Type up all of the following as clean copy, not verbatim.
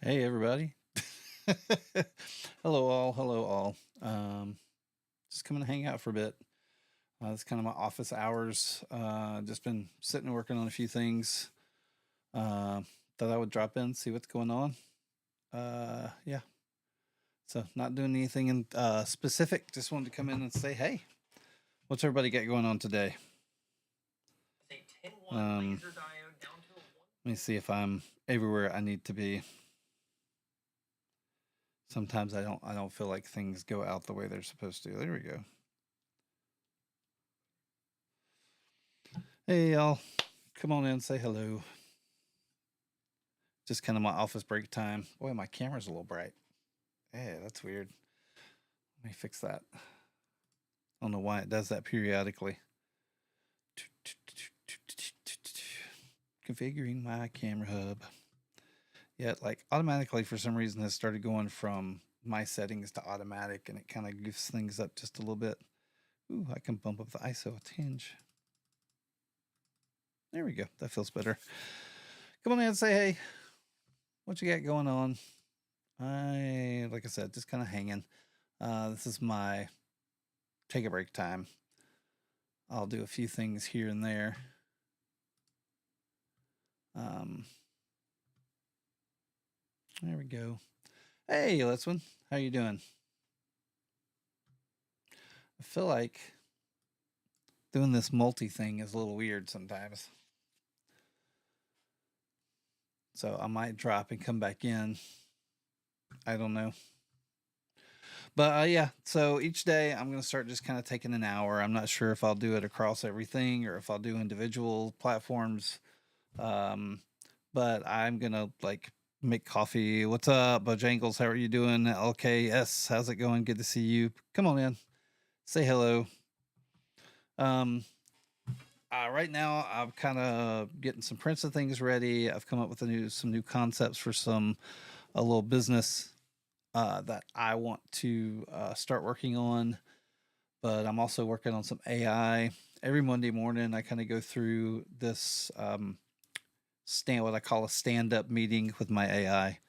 Hey everybody. Hello all, hello all. Just coming to hang out for a bit. It's kind of my office hours. Just been sitting and working on a few things. Uh, Thought I would drop in, see what's going on. Yeah. So not doing anything in specific. Just wanted to come in and say, hey, what's everybody got going on today? Let me see if I'm everywhere I need to be. Sometimes I don't feel like things go out the way they're supposed to. There we go. Hey y'all, come on in, say hello. Just kind of my office break time. Boy, my camera's a little bright. Hey, that's weird. Let me fix that. I don't know why it does that periodically. Configuring my camera hub. Yeah, like automatically for some reason has started going from my settings to automatic, and it kind of goofs things up just a little bit. Ooh, I can bump up the ISO a tinge. There we go. That feels better. Come on in and say hey. What you got going on? Like I said, just kind of hanging. This is my take a break time. I'll do a few things here and there. There we go. Hey, Litzwin, how you doing? I feel like doing this multi thing is a little weird sometimes. So I might drop and come back in. I don't know. But yeah, so each day I'm going to start just kind of taking an hour. I'm not sure if I'll do it across everything or if I'll do individual platforms. Um, but I'm going to like make coffee. What's up, Bojangles? How are you doing? LKS, how's it going? Good to see you. Come on in, say hello. Um, right now, I'm kind of getting some prints of things ready. I've come up with some new concepts for a little business that I want to start working on. But I'm also working on some AI. Every Monday morning, I kind of go through this what I call a stand up meeting with my AI.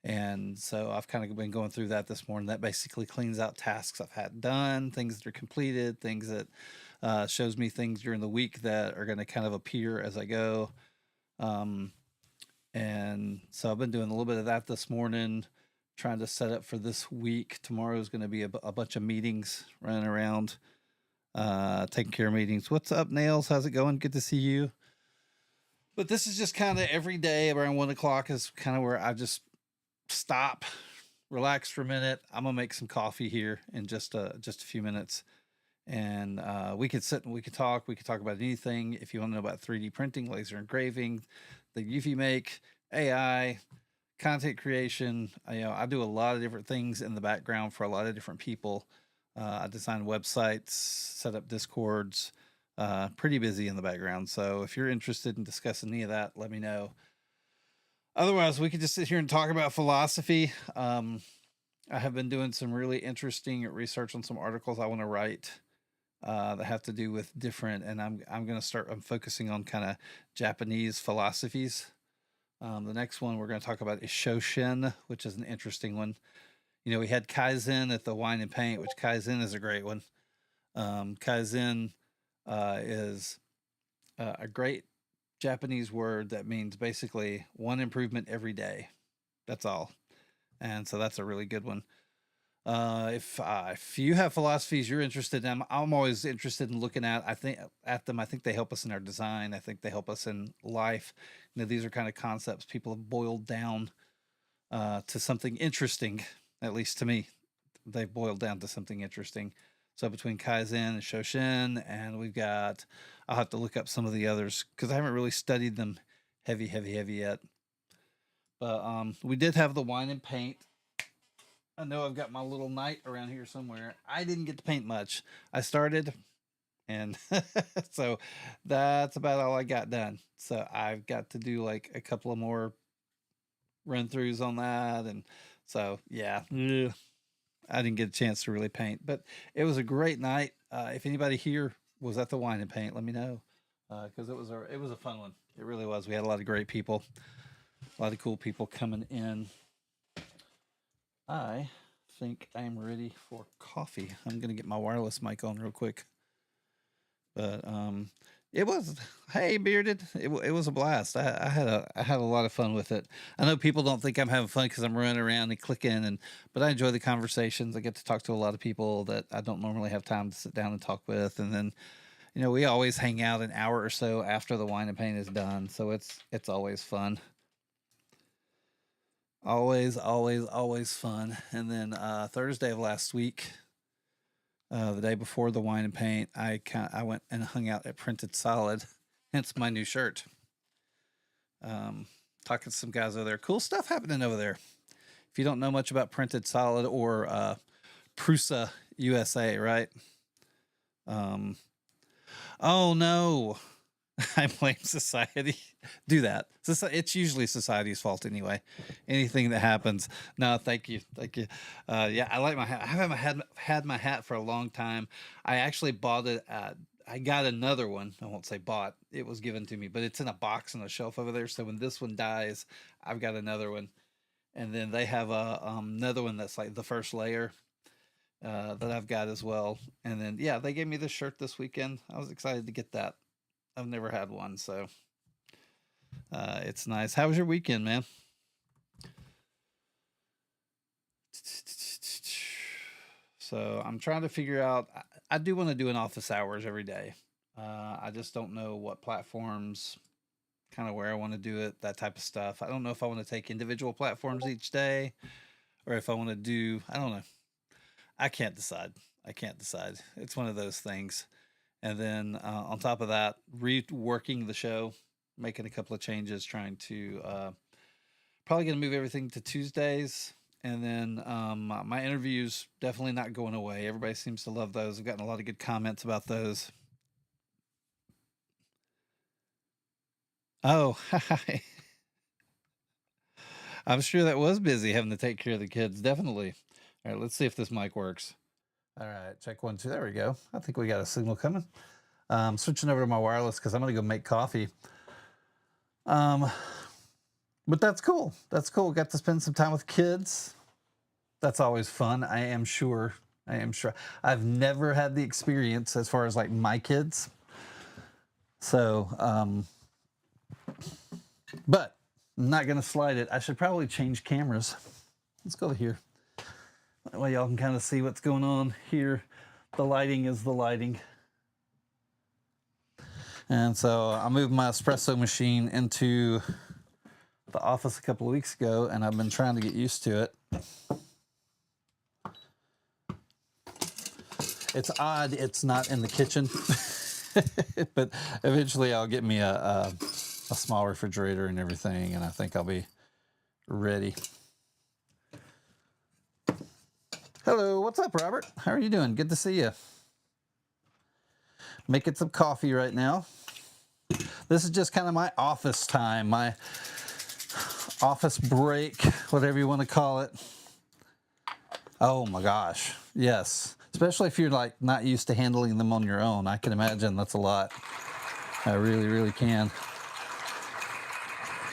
And so I've kind of been going through that this morning. That basically cleans out tasks I've had done, things that are completed, things that shows me things during the week that are going to kind of appear as I go. Um, and so I've been doing a little bit of that this morning, trying to set up for this week. Tomorrow is going to be a bunch of meetings running around, taking care of meetings. What's up, Nails? How's it going? Good to see you. But this is just kind of every day around 1 o'clock is kind of where I just stop, relax for a minute. I'm gonna make some coffee here in just a few minutes, and we could sit and we could talk. We could talk about anything. If you want to know about 3D printing, laser engraving, the UV make, AI, content creation, I do a lot of different things in the background for a lot of different people. I design websites, set up discords. Pretty busy in the background. So if you're interested in discussing any of that, let me know. Otherwise, we could just sit here and talk about philosophy. I have been doing some really interesting research on some articles I want to write that have to do with different, and I'm going to start. I'm focusing on kind of Japanese philosophies. The next one we're going to talk about is Shoshin, which is an interesting one. We had Kaizen at the Wine and Paint, which Kaizen is a great one. Kaizen is a great Japanese word that means basically one improvement every day. That's all. And so that's a really good one. If you have philosophies you're interested in, I'm always interested in looking at them. I think they help us in our design. I think they help us in life. These are kind of concepts people have boiled down to something interesting. At least to me, they've boiled down to something interesting. So between Kaizen and Shoshin, and I'll have to look up some of the others because I haven't really studied them heavy yet. But we did have the Wine and Paint. I know I've got my little night around here somewhere. I didn't get to paint much. I started, and so that's about all I got done. So I've got to do like a couple of more run throughs on that, and so yeah, I didn't get a chance to really paint, but it was a great night. If anybody here was at the Wine and Paint, let me know because it was a fun one. It really was. We had a lot of great people. A lot of cool people coming in. I think I'm ready for coffee. I'm gonna get my wireless mic on real quick. But it was, hey bearded, it was a blast. I had a lot of fun with it. I know people don't think I'm having fun because I'm running around and clicking, but I enjoy the conversations. I get to talk to a lot of people that I don't normally have time to sit down and talk with, and then we always hang out an hour or so after the wine and paint is done, so it's always fun. Always fun. And then Thursday of last week, the day before the wine and paint, I went and hung out at Printed Solid, hence my new shirt. Talking to some guys over there. Cool stuff happening over there. If you don't know much about Printed Solid or Prusa USA, right? Oh no, I blame society. Do that. It's usually society's fault anyway. Anything that happens. No, thank you. Yeah, I like my hat. I haven't had my hat for a long time. I actually bought it. I got another one. I won't say bought. It was given to me, but it's in a box on a shelf over there. So when this one dies, I've got another one. And then they have another one that's like the first layer that I've got as well. And then yeah, they gave me this shirt this weekend. I was excited to get that. I've never had one, so it's nice. How was your weekend, man? So I'm trying to figure out. I do want to do an office hours every day. I just don't know what platforms, kind of where I want to do it, that type of stuff. I don't know if I want to take individual platforms each day, or if I want to do. I don't know. I can't decide. I can't decide. It's one of those things. And then on top of that, reworking the show, making a couple of changes, trying to probably going to move everything to Tuesdays. And then my interviews definitely not going away. Everybody seems to love those. I've gotten a lot of good comments about those. Oh, hi. I'm sure that was busy having to take care of the kids. Definitely. All right, let's see if this mic works. All right, check 1, 2. There we go. I think we got a signal coming. Switching over to my wireless because I'm going to go make coffee. But that's cool. That's cool. Got to spend some time with kids. That's always fun. I am sure. I've never had the experience as far as like my kids. So, but I'm not going to slide it. I should probably change cameras. Let's go to here. That way y'all can kind of see what's going on here. The lighting is the lighting. And so I moved my espresso machine into the office a couple of weeks ago, and I've been trying to get used to it. It's odd it's not in the kitchen, but eventually I'll get me a small refrigerator and everything, and I think I'll be ready. Hello, what's up, Robert? How are you doing? Good to see you. Making some coffee right now. This is just kind of my office time, my office break, whatever you want to call it. Oh my gosh, yes. Especially if you're like not used to handling them on your own. I can imagine that's a lot. I really, really can.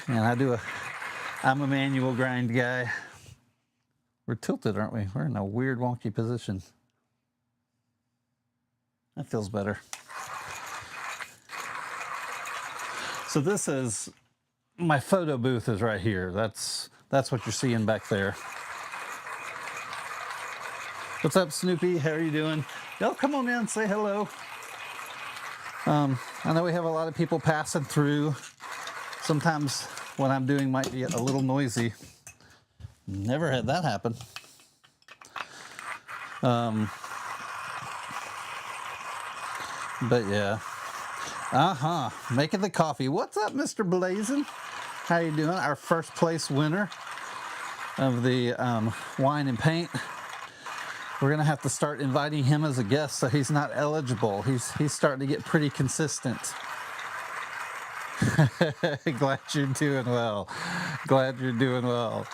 And I'm a manual grind guy. We're tilted, aren't we? We're in a weird, wonky position. That feels better. So this is, my photo booth is right here. That's what you're seeing back there. What's up, Snoopy? How are you doing? Y'all come on in and say hello. I know we have a lot of people passing through. Sometimes what I'm doing might be a little noisy. Never had that happen. But yeah. Making the coffee. What's up, Mr. Blazin? How you doing? Our first place winner of the wine and paint. We're gonna have to start inviting him as a guest, so he's not eligible. He's starting to get pretty consistent. Glad you're doing well. Glad you're doing well.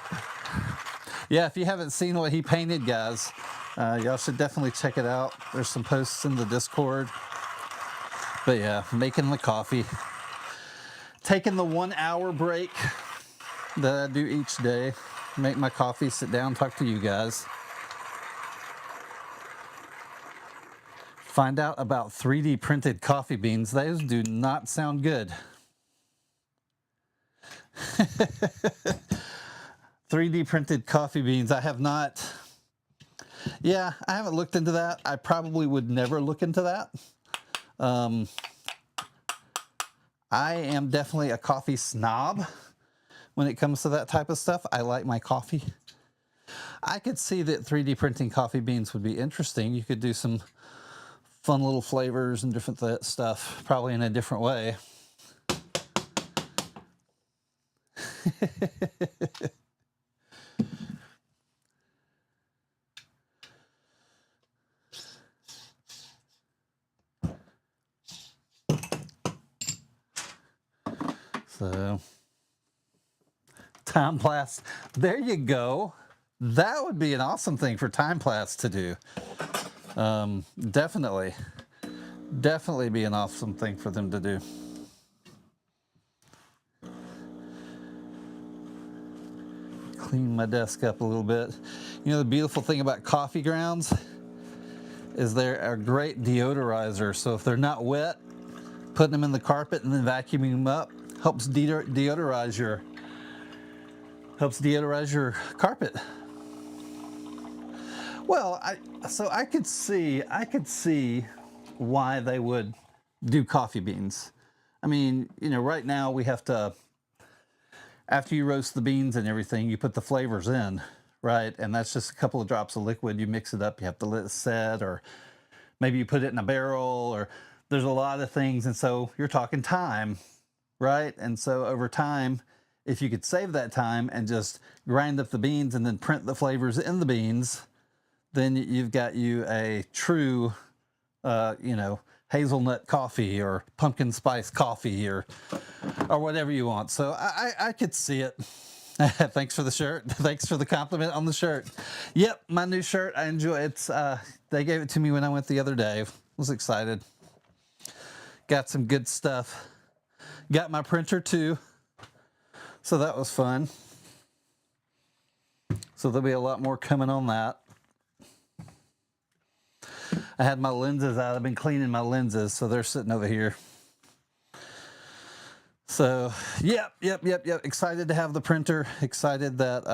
Yeah, if you haven't seen what he painted, guys, y'all should definitely check it out. There's some posts in the Discord. But yeah, making the coffee. Taking the 1 hour break. that I do each day. Make my coffee, sit down, talk to you guys. Find out about 3D printed coffee beans. Those do not sound good. 3D printed coffee beans. I have not. Yeah, I haven't looked into that. I probably would never look into that. I am definitely a coffee snob when it comes to that type of stuff. I like my coffee. I could see that 3D printing coffee beans would be interesting. You could do some fun little flavors and different stuff, probably in a different way. So, Time Blast, there you go. That would be an awesome thing for Time Blast to do. Definitely be an awesome thing for them to do. Clean my desk up a little bit. You know, the beautiful thing about coffee grounds is they're a great deodorizer. So if they're not wet, putting them in the carpet and then vacuuming them up helps deodorize your carpet. Well, I could see why they would do coffee beans. I mean, you know, right now we have to, after you roast the beans and everything, you put the flavors in, right? And that's just a couple of drops of liquid. You mix it up, you have to let it set, or maybe you put it in a barrel, or there's a lot of things. And so you're talking time, right? And so over time, if you could save that time and just grind up the beans and then print the flavors in the beans, then you've got you a true, hazelnut coffee or pumpkin spice coffee or whatever you want. So I could see it. Thanks for the shirt. Thanks for the compliment on the shirt. Yep, my new shirt. I enjoy it. They gave it to me when I went the other day. Was excited. Got some good stuff. Got my printer too. So that was fun. So there'll be a lot more coming on that. I had my lenses out. I've been cleaning my lenses, so they're sitting over here. So, yep. Excited to have the printer. Excited that,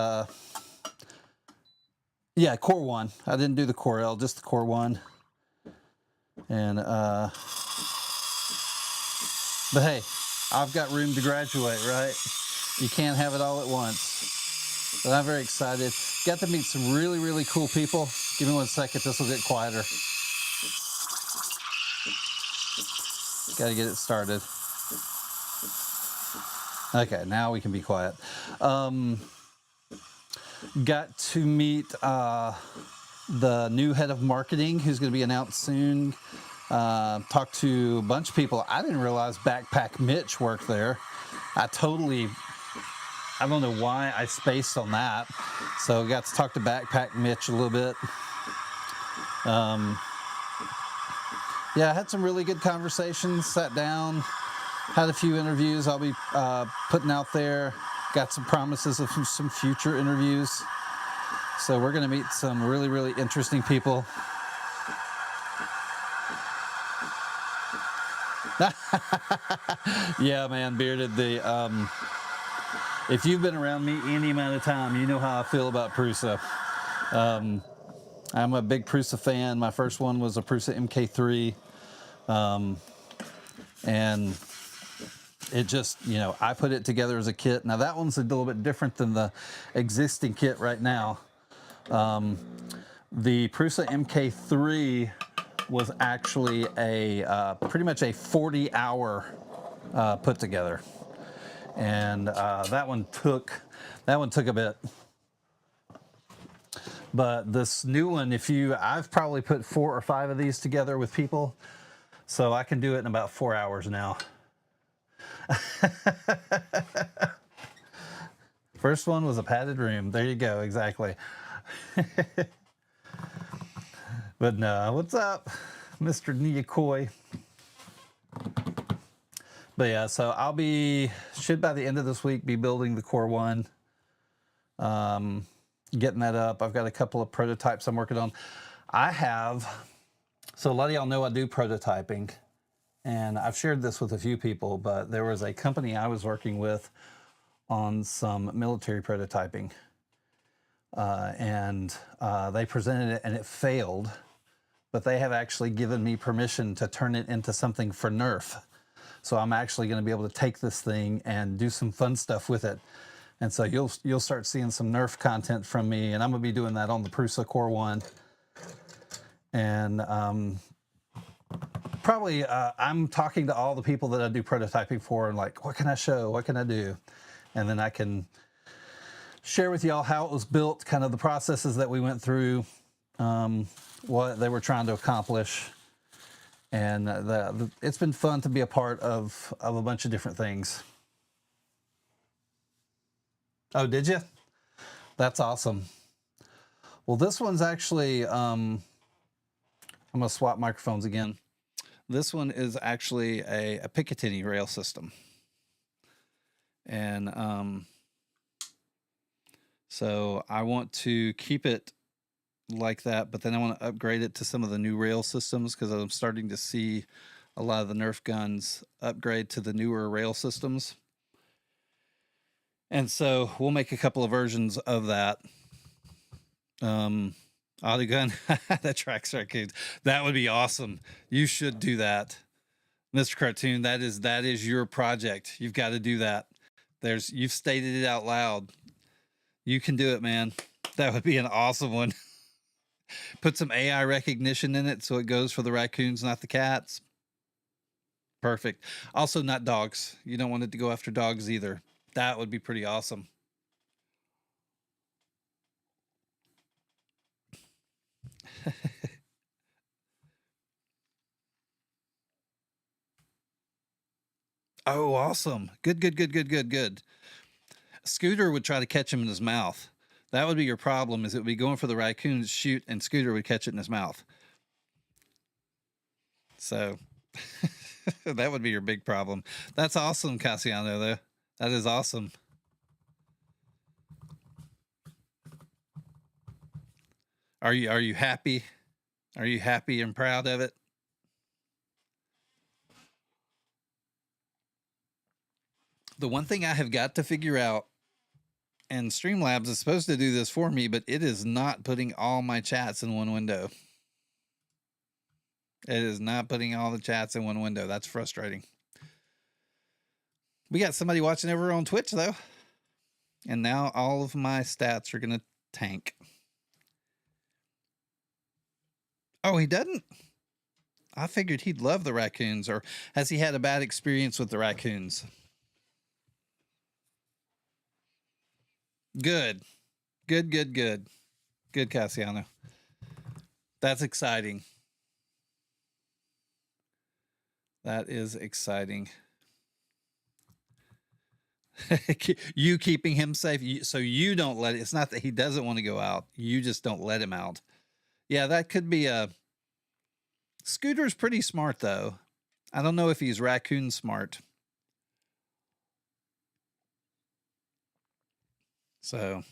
Core 1. I didn't do the Core L, just the Core 1. And, but hey, I've got room to graduate, right? You can't have it all at once. But I'm very excited. Got to meet some really, really cool people. Give me 1 second, this will get quieter. Got to get it started. Okay, now we can be quiet. Got to meet the new head of marketing who's going to be announced soon. Talked to a bunch of people. I didn't realize Backpack Mitch worked there. I don't know why I spaced on that. So got to talk to Backpack Mitch a little bit. I had some really good conversations, sat down, had a few interviews I'll be putting out there. Got some promises of some future interviews. So we're going to meet some really, really interesting people. Yeah, man, Bearded. If you've been around me any amount of time, you know how I feel about Prusa. I'm a big Prusa fan. My first one was a Prusa MK3. And it just, I put it together as a kit. Now that one's a little bit different than the existing kit right now. The Prusa MK3 was actually pretty much a 40-hour put together. And that one took a bit. But this new one, I've probably put 4 or 5 of these together with people, so I can do it in about 4 hours now. First one was a padded room. There you go, exactly. But no, what's up, Mr. Niyakoi? But yeah, so should by the end of this week be building the Core One, getting that up. I've got a couple of prototypes I'm working on. So a lot of y'all know I do prototyping, and I've shared this with a few people, but there was a company I was working with on some military prototyping, and they presented it and it failed, but they have actually given me permission to turn it into something for Nerf. So I'm actually going to be able to take this thing and do some fun stuff with it. And so you'll start seeing some Nerf content from me, and I'm going to be doing that on the Prusa Core One. And probably I'm talking to all the people that I do prototyping for, and like, what can I show? What can I do? And then I can share with y'all how it was built, kind of the processes that we went through, what they were trying to accomplish. And it's been fun to be a part of a bunch of different things. Oh, did you? That's awesome. Well, this one's actually, I'm going to swap microphones again. This one is actually a Picatinny rail system. And so I want to keep it like that, but then I want to upgrade it to some of the new rail systems, because I'm starting to see a lot of the Nerf guns upgrade to the newer rail systems. And so we'll make a couple of versions of that. Autogun that tracks raccoons. That would be awesome. You should do that, Mr. Cartoon. That is your project. You've got to do that. You've stated it out loud. You can do it, man. That would be an awesome one. Put some AI recognition in it so it goes for the raccoons, not the cats. Perfect. Also, not dogs. You don't want it to go after dogs either. That would be pretty awesome. Oh, awesome. Good. Scooter would try to catch him in his mouth. That would be your problem, is it would be going for the raccoon to shoot, and Scooter would catch it in his mouth. So that would be your big problem. That's awesome, Cassiano, though. That is awesome. Are you happy? Are you happy and proud of it? The one thing I have got to figure out, and Streamlabs is supposed to do this for me, but it is not putting all my chats in one window. It is not putting all the chats in one window. That's frustrating. We got somebody watching over on Twitch, though. And now all of my stats are going to tank. Oh, he doesn't? I figured he'd love the raccoons. Or has he had a bad experience with the raccoons? Good. Good, Cassiano. That's exciting. That is exciting. You keeping him safe, so you don't let it. It's not that he doesn't want to go out. You just don't let him out. Yeah, that could be a... Scooter's pretty smart, though. I don't know if he's raccoon smart. So,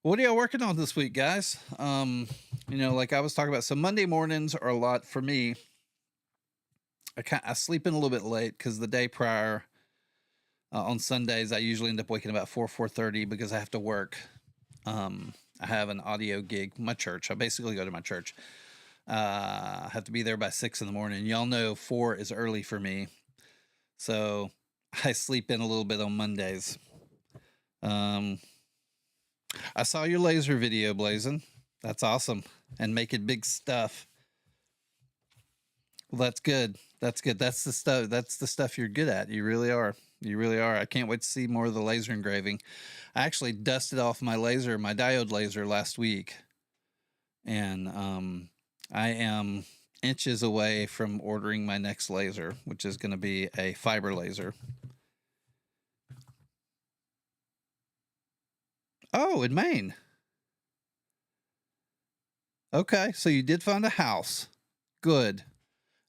what are y'all working on this week, guys? Like I was talking about, so Monday mornings are a lot for me. I sleep in a little bit late because the day prior, on Sundays, I usually end up waking about 4:30 because I have to work. I have an audio gig, my church. I basically go to my church. I have to be there by 6 in the morning. Y'all know 4 is early for me. So I sleep in a little bit on Mondays. I saw your laser video, Blazin'. That's awesome. And making big stuff. Well, that's good. That's good. That's the stuff you're good at. You really are. You really are. I can't wait to see more of the laser engraving. I actually dusted off my diode laser last week. And I am inches away from ordering my next laser, which is going to be a fiber laser. Oh, in Maine. Okay, so you did find a house. Good.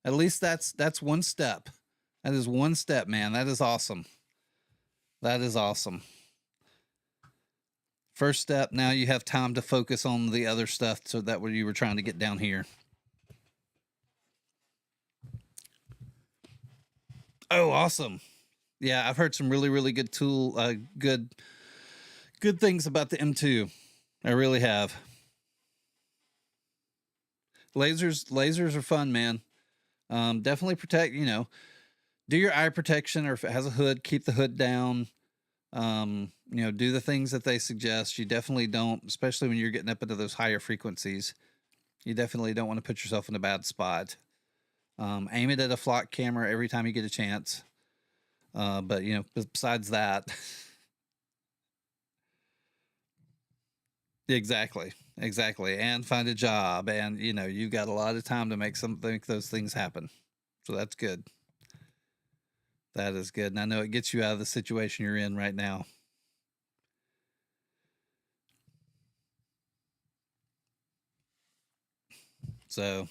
At least that's one step. That is one step, man. That is awesome. That is awesome. First step, now you have time to focus on the other stuff so that what you were trying to get down here. Oh, awesome. Yeah, I've heard some really, really good good things about the M2. I really have. Lasers are fun, man. Definitely protect, do your eye protection, or if it has a hood, keep the hood down. Do the things that they suggest. You definitely don't, especially when you're getting up into those higher frequencies. You definitely don't want to put yourself in a bad spot. Aim it at a flock camera every time you get a chance. But besides that, exactly, exactly, and find a job, and you've got a lot of time to make those things happen. So that's good. That is good, and I know it gets you out of the situation you're in right now. So,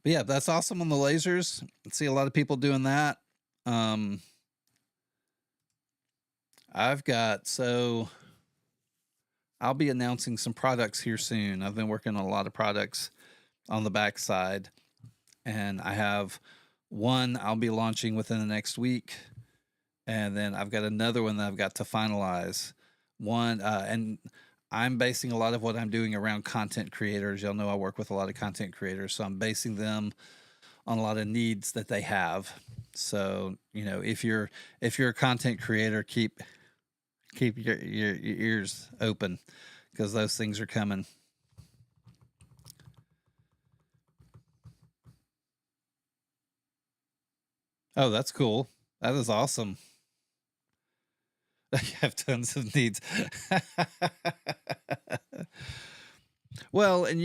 but yeah, that's awesome on the lasers. I see a lot of people doing that. Um, I've got so I'll be announcing some products here soon. I've been working on a lot of products on the backside, and I have one I'll be launching within the next week, and then I've got another one that I've got to finalize. And I'm basing a lot of what I'm doing around content creators. Y'all know I work with a lot of content creators, so I'm basing them on a lot of needs that they have. So if you're a content creator, keep your ears open because those things are coming. Oh, that's cool. That is awesome. I have tons of needs. Well, and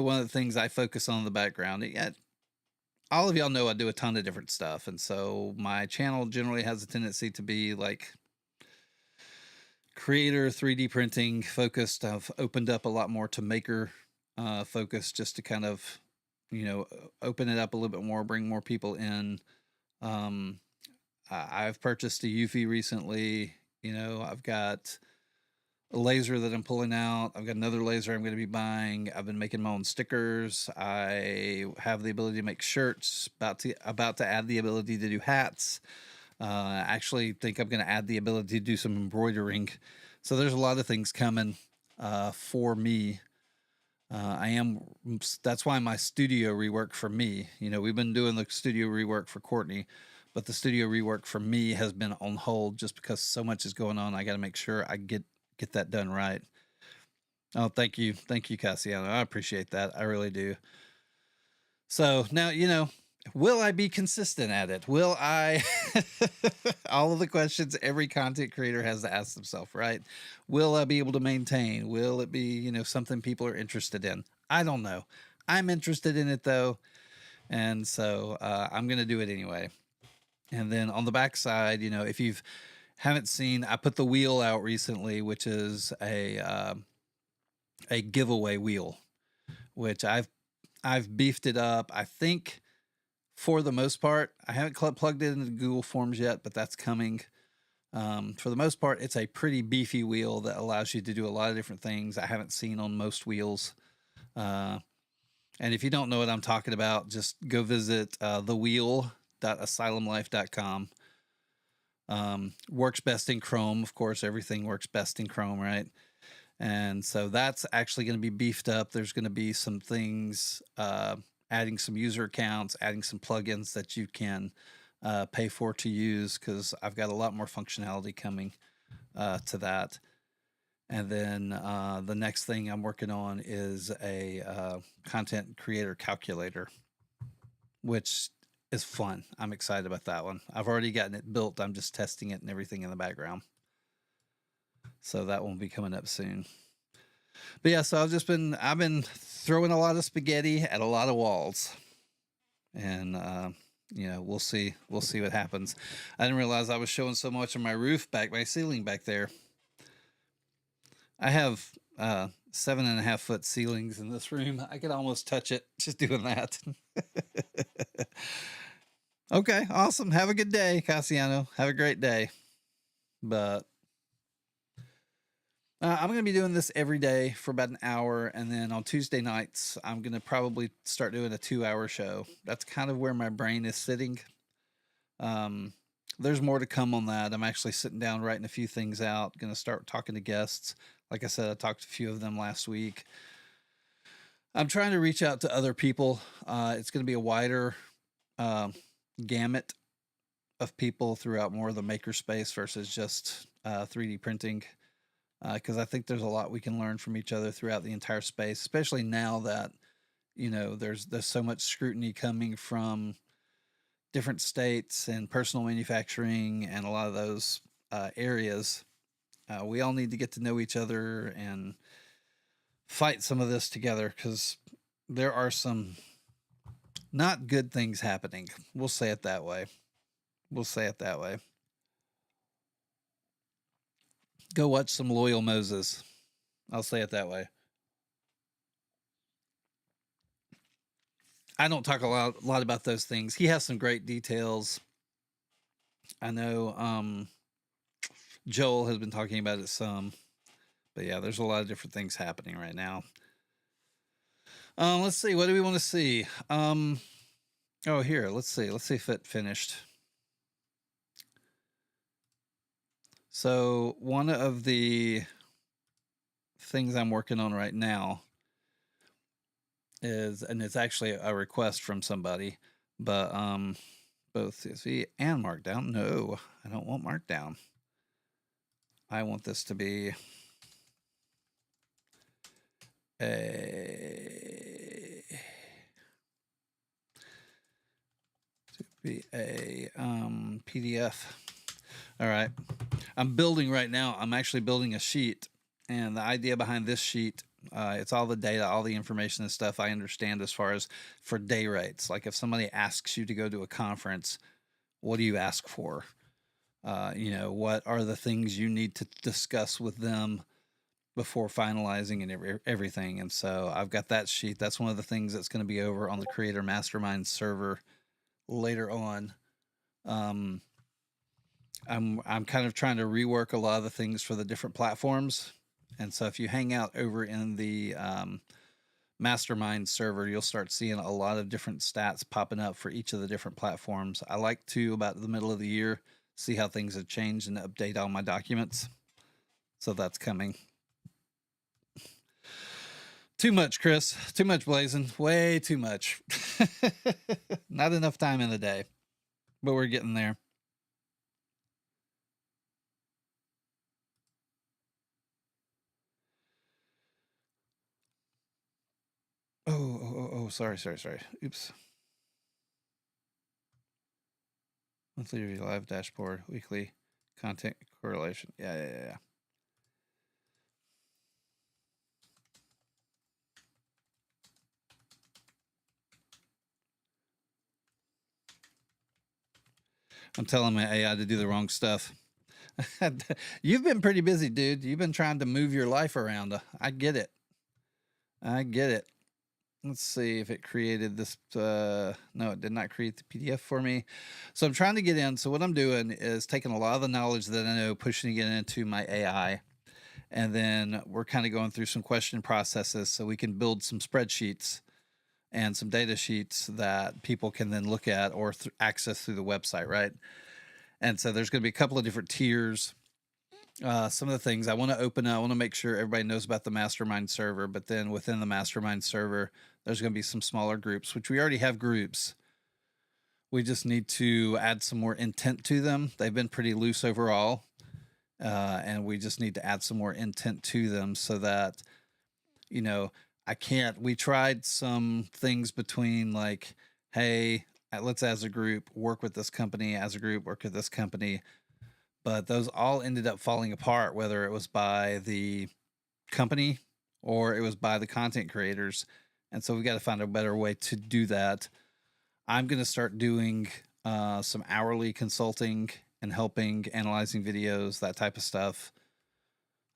one of the things I focus on in the background. Yeah, all of y'all know I do a ton of different stuff, and so my channel generally has a tendency to be like creator 3D printing focused. I've opened up a lot more to maker focus, just to kind of open it up a little bit more, bring more people in. um I've purchased a Eufy recently. I've got a laser that I'm pulling out. I've got another laser I'm going to be buying. I've been making my own stickers. I have the ability to make shirts. About to add the ability to do hats. I actually think I'm going to add the ability to do some embroidering. So there's a lot of things coming for me. That's why my studio rework for me. We've been doing the studio rework for Courtney, but the studio rework for me has been on hold just because so much is going on. I got to make sure I get that done right. Oh, thank you, Cassiano. I appreciate that. I really do. So now will I be consistent at it? Will I? All of the questions every content creator has to ask themselves, right? Will I be able to maintain? Will it be something people are interested in? I don't know. I'm interested in it though, and so I'm gonna do it anyway. And then on the backside, if you've haven't seen, I put the wheel out recently, which is a giveaway wheel, which I've beefed it up. I think for the most part, I haven't plugged it into Google Forms yet, but that's coming. For the most part, it's a pretty beefy wheel that allows you to do a lot of different things I haven't seen on most wheels. And if you don't know what I'm talking about, just go visit thewheel.asylumlife.com. Works best in Chrome. Of course, everything works best in Chrome, right? And so that's actually going to be beefed up. There's going to be some things, adding some user accounts, adding some plugins that you can pay for to use, because I've got a lot more functionality coming to that. And then the next thing I'm working on is a content creator calculator, which is fun. I'm excited about that one. I've already gotten it built. I'm just testing it and everything in the background. So that will be coming up soon. But yeah, so I've been throwing a lot of spaghetti at a lot of walls, and we'll see what happens. I didn't realize I was showing so much of my ceiling back there. I have 7.5 foot ceilings in this room. I could almost touch it just doing that. Okay, awesome. Have a good day, Cassiano. Have a great day. But I'm going to be doing this every day for about an hour. And then on Tuesday nights, I'm going to probably start doing a 2 hour show. That's kind of where my brain is sitting. Um, there's more to come on that. I'm actually sitting down, writing a few things out, going to start talking to guests. Like I said, I talked to a few of them last week. I'm trying to reach out to other people. It's going to be a wider uh, gamut of people throughout more of the makerspace versus just 3D printing. Because I think there's a lot we can learn from each other throughout the entire space, especially now that there's so much scrutiny coming from different states and personal manufacturing and a lot of those areas. We all need to get to know each other and fight some of this together because there are some not good things happening. We'll say it that way. We'll say it that way. Go watch some Loyal Moses. I'll say it that way. I don't talk a lot about those things. He has some great details. I know Joel has been talking about it some, but yeah, there's a lot of different things happening right now. Let's see. What do we want to see? Oh, here. Let's see. Let's see if it finished. So one of the things I'm working on right now is, and it's actually a request from somebody, but both CSV and Markdown. No, I don't want Markdown. I want this to be a PDF. All right. I'm building right now. I'm actually building a sheet, and the idea behind this sheet, it's all the data, all the information and stuff I understand as far as for day rates. Like if somebody asks you to go to a conference, what do you ask for? What are the things you need to discuss with them before finalizing and everything? And so I've got that sheet. That's one of the things that's going to be over on the Creator Mastermind server later on. I'm kind of trying to rework a lot of the things for the different platforms. And so if you hang out over in the Mastermind server, you'll start seeing a lot of different stats popping up for each of the different platforms. I like to, about the middle of the year, see how things have changed and update all my documents. So that's coming. Too much, Chris. Too much, Blazing. Way too much. Not enough time in the day, but we're getting there. Oh, sorry. Oops. Monthly review, live dashboard, weekly content correlation. Yeah. I'm telling my AI to do the wrong stuff. You've been pretty busy, dude. You've been trying to move your life around. I get it. Let's see if it created this. No, it did not create the PDF for me. So I'm trying to get in. So what I'm doing is taking a lot of the knowledge that I know, pushing it into my AI. And then we're kind of going through some question processes so we can build some spreadsheets and some data sheets that people can then look at or access through the website, right? And so there's going to be a couple of different tiers. Some of the things I want to open up, I want to make sure everybody knows about the mastermind server, but then within the mastermind server, there's going to be some smaller groups, which we already have groups. We just need to add some more intent to them. They've been pretty loose overall, and we just need to add some more intent to them so that, we tried some things between like, hey, let's as a group work with this company, as a group work with this company. But those all ended up falling apart, whether it was by the company or it was by the content creators. And so we got to find a better way to do that. I'm going to start doing some hourly consulting and helping, analyzing videos, that type of stuff.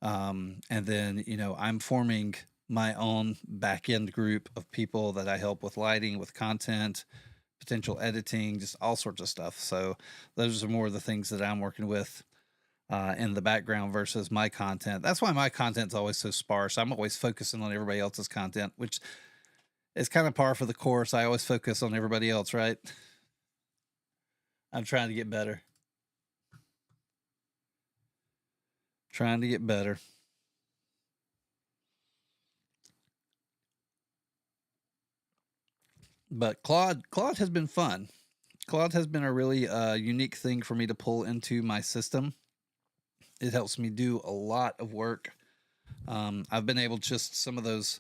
And then, I'm forming my own back end group of people that I help with lighting, with content, potential editing, just all sorts of stuff. So those are more of the things that I'm working with in the background versus my content. That's why my content's always so sparse. I'm always focusing on everybody else's content, which is kind of par for the course. I always focus on everybody else, right? I'm trying to get better. Trying to get better. But Claude has been fun. Claude has been a really unique thing for me to pull into my system. It helps me do a lot of work. I've been able just some of those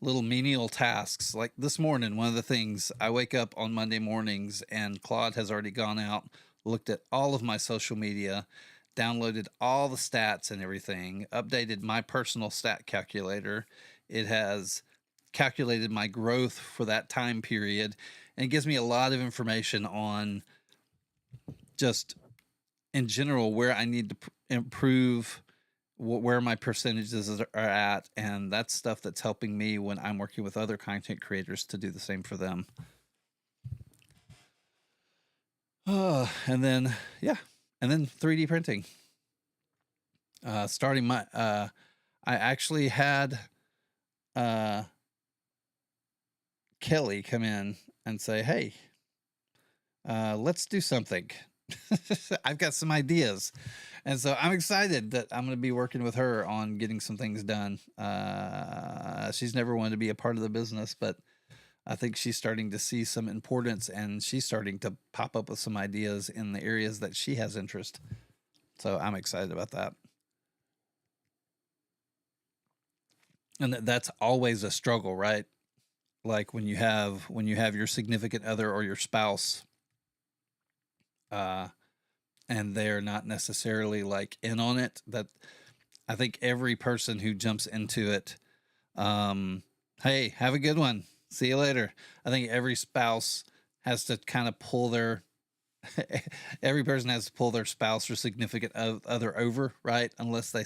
little menial tasks. Like this morning, one of the things, I wake up on Monday mornings and Claude has already gone out, looked at all of my social media, downloaded all the stats and everything, updated my personal stat calculator. It has calculated my growth for that time period and it gives me a lot of information on just in general where I need to improve, where my percentages are at, and that's stuff that's helping me when I'm working with other content creators to do the same for them. And then 3D printing. Starting my I actually had Kelly come in and say, "Hey, let's do something." I've got some ideas. And so I'm excited that I'm going to be working with her on getting some things done. She's never wanted to be a part of the business, but I think she's starting to see some importance and she's starting to pop up with some ideas in the areas that she has interest. So I'm excited about that. And that's always a struggle, right? Like when you have your significant other or your spouse and they're not necessarily like in on it, that I think every person who jumps into it, hey, have a good one. See you later. I think every spouse has to kind of pull their, every person has to pull their spouse or significant other over, right? Unless they